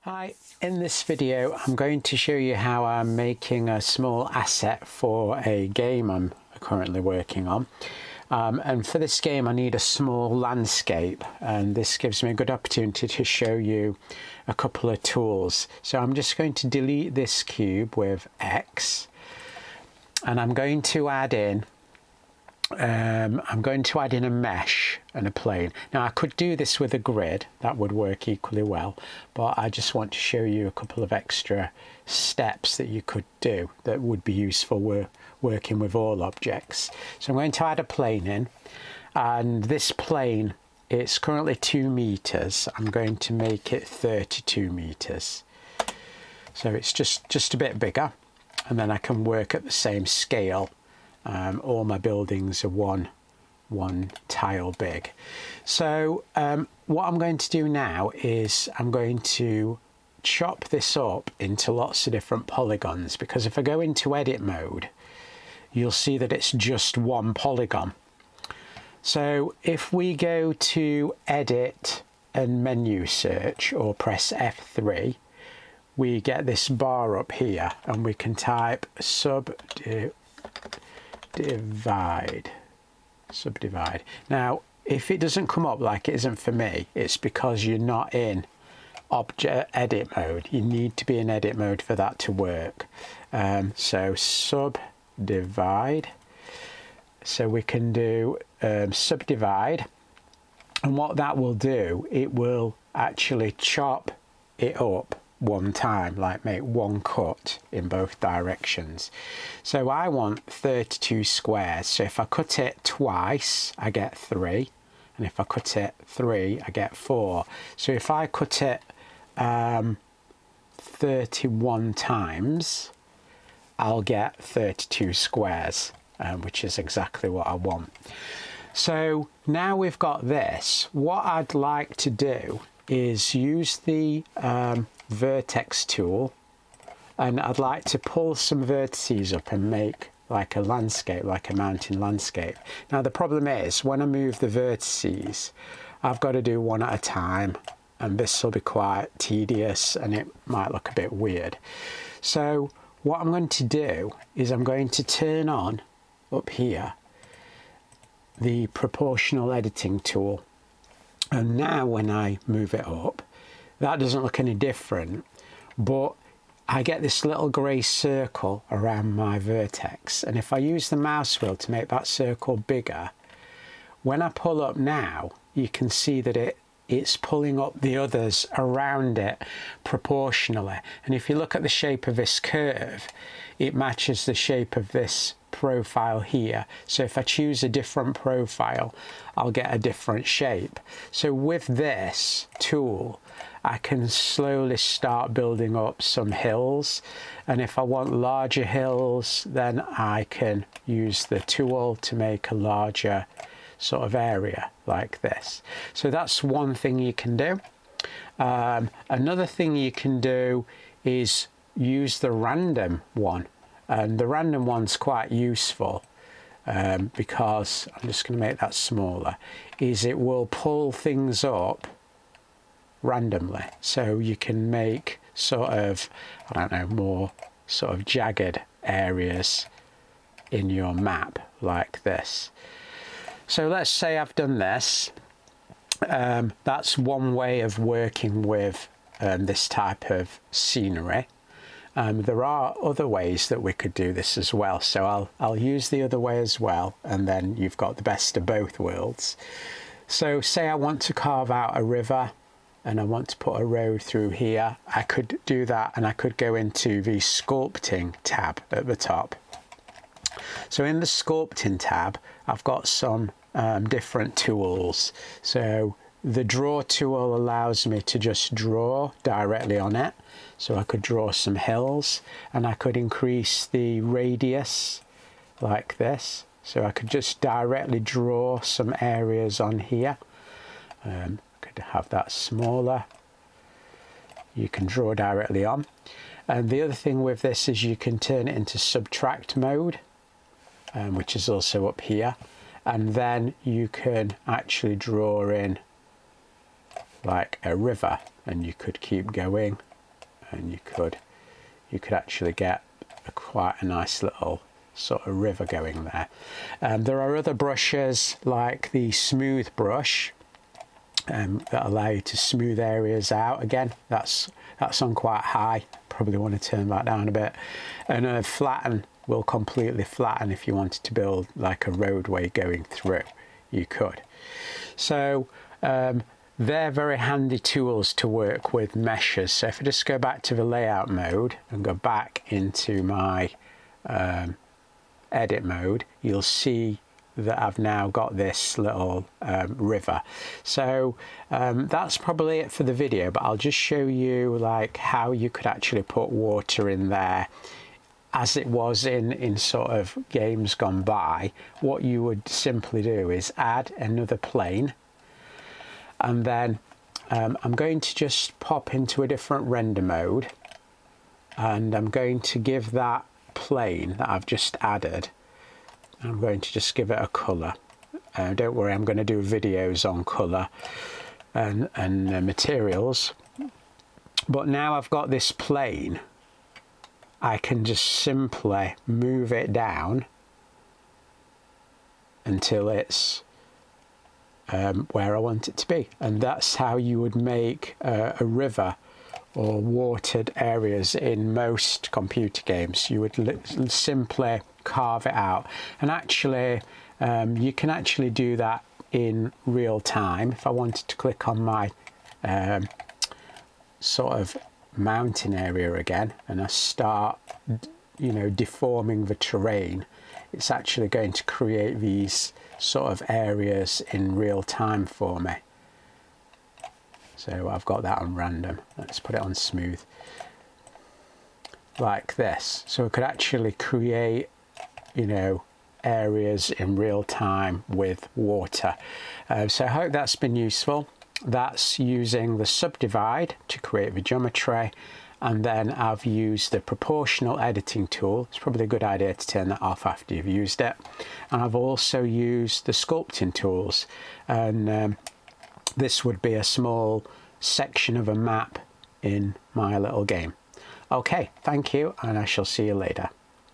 Hi, in this video I'm going to show you how I'm making a small asset for a game I'm currently working on. And for this game I need a small landscape, and this gives me a good opportunity to show you a couple of tools. So I'm just going to delete this cube with X, and I'm going to add in a mesh and a plane. Now I could do this with a grid, that would work equally well, but I just want to show you a couple of extra steps that you could do that would be useful working with all objects. So I'm going to add a plane in, and this plane, it's currently 2 meters. I'm going to make it 32 meters. So it's just a bit bigger, and then I can work at the same scale. All my buildings are one tile big. So what I'm going to do now is I'm going to chop this up into lots of different polygons, because if I go into edit mode you'll see that it's just one polygon. So if we go to edit and menu search or press F3, we get this bar up here and we can type Subdivide. Now if it doesn't come up like it isn't for me, it's because you're not in object edit mode. You need to be in edit mode for that to work. So subdivide, so we can do subdivide, and what that will do, it will actually chop it up one time, like make one cut in both directions. So I want 32 squares, so if I cut it twice I get 3, and if I cut it 3 I get 4. So if I cut it 31 times I'll get 32 squares, which is exactly what I want. So now we've got this, what I'd like to do is use the Vertex tool, and I'd like to pull some vertices up and make like a landscape, like a mountain landscape. Now the problem is when I move the vertices I've got to do one at a time, and this will be quite tedious and it might look a bit weird. So what I'm going to do is I'm going to turn on up here the proportional editing tool, and now when I move it up that doesn't look any different, but I get this little grey circle around my vertex, and if I use the mouse wheel to make that circle bigger, when I pull up now you can see that it's pulling up the others around it proportionally. And if you look at the shape of this curve, it matches the shape of this profile here. So if I choose a different profile I'll get a different shape. So with this tool I can slowly start building up some hills, and if I want larger hills then I can use the tool to make a larger sort of area like this. So that's one thing you can do. Another thing you can do is use the random one, and the random one's quite useful because I'm just going to make that smaller, is it will pull things up randomly, so you can make sort of, I don't know, more sort of jagged areas in your map like this. So let's say I've done this. That's one way of working with this type of scenery. There are other ways that we could do this as well, so I'll use the other way as well, and then you've got the best of both worlds. So say I want to carve out a river and I want to put a road through here, I could do that, and I could go into the Sculpting tab at the top. So in the Sculpting tab I've got some different tools. So the draw tool allows me to just draw directly on it, so I could draw some hills, and I could increase the radius like this, so I could just directly draw some areas on here. Could have that smaller, you can draw directly on. And the other thing with this is you can turn it into subtract mode, which is also up here, and then you can actually draw in like a river, and you could keep going and you could actually get quite a nice little sort of river going there. There are other brushes like the smooth brush that allow you to smooth areas out. Again, that's on quite high, probably want to turn that down a bit. And flatten will completely flatten. If you wanted to build like a roadway going through, you could. So they're very handy tools to work with meshes. So if I just go back to the layout mode and go back into my edit mode, you'll see that I've now got this little river. So that's probably it for the video, but I'll just show you like how you could actually put water in there as it was in sort of games gone by. What you would simply do is add another plane, and then I'm going to just pop into a different render mode, and I'm going to give that plane that I've just added, I'm going to just give it a colour. Don't worry, I'm going to do videos on colour and materials, but now I've got this plane, I can just simply move it down until it's where I want it to be. And that's how you would make a river or watered areas in most computer games. You would simply carve it out, and actually you can actually do that in real time. If I wanted to click on my sort of mountain area again, and I start deforming the terrain, it's actually going to create these sort of areas in real time for me. So I've got that on random. Let's put it on smooth like this. So we could actually create areas in real time with water. So I hope that's been useful. That's using the Subdivide to create the geometry, and then I've used the proportional editing tool. It's probably a good idea to turn that off after you've used it. And I've also used the Sculpting Tools, and this would be a small section of a map in my little game. Okay, thank you, and I shall see you later.